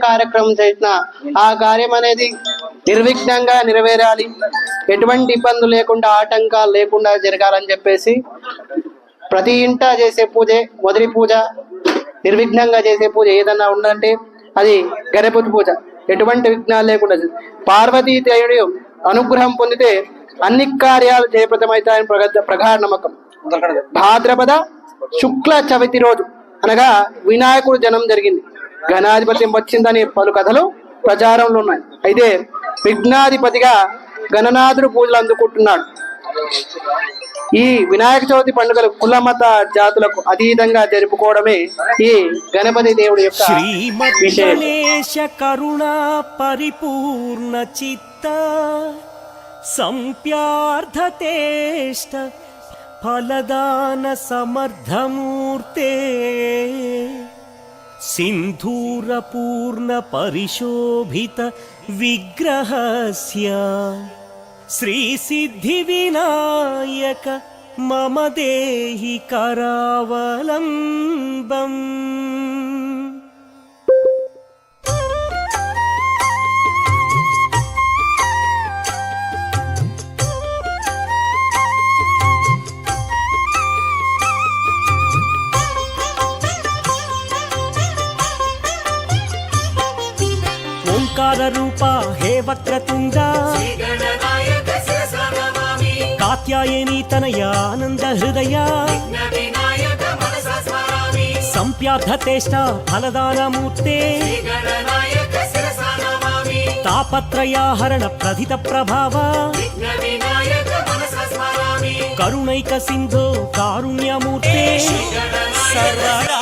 కార్యక్రమం చేసినా ఆ కార్యం అనేది నిర్విఘ్నంగా నెరవేరాలి, ఎటువంటి ఇబ్బందులు లేకుండా ఆటంకాలు లేకుండా జరగాలని చెప్పేసి ప్రతి ఇంట చేసే పూజే మొదటి పూజ. నిర్విఘ్నంగా చేసే పూజ ఏదన్నా ఉందంటే అది గణపతి పూజ. ఎటువంటి విఘ్నాలు లేకుండా పార్వతీదేవుడి అనుగ్రహం పొందితే అన్ని కార్యాలు జయప్రదమవుతాయని ప్రగాఢ నమ్మకం. భాద్రపద శుక్ల చవితి రోజు అనగా వినాయకుడు జన్మ జరిగింది, గణాధిపతి వచ్చిందని పలు కథలు ప్రచారంలో ఉన్నాయి. అయితే విఘ్నాధిపతిగా గణనాథుడు పూజలు అందుకుంటున్నాడు. ఈ వినాయక చవితి పండుగలు కుల మత జాతులకు అతీతంగా జరుపుకోవడమే ఈ గణపతి దేవుడి యొక్క విశేష. కరుణా పరిపూర్ణ చిత్త సంప్యార్థతేష్ట ఫలదాన సమర్థమూర్తే సింధూర పూర్ణ పరిశోభిత విగ్రహస్య శ్రీ సిద్ధి వినాయక మమ దేహి కరావలంబం. ఓంకార రూప హే వక్రతుండ కాత్యాయని తనయానంద హృదయ సంప్యార్థతేష్ట ఫలదానమూర్తే తాపత్రయాహరణ ప్రథిత ప్రభావ కరుణైక సింధో కారుణ్యమూర్తే సర్వదా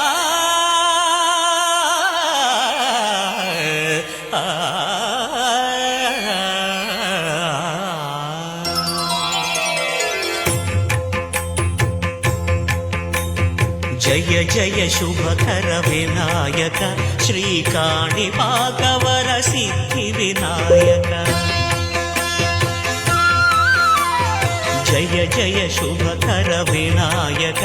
జయ జయ శుభకర వినాయక శ్రీకాణి పాకవర సిద్ధి వినాయక. జయ జయ శుభకర వినాయక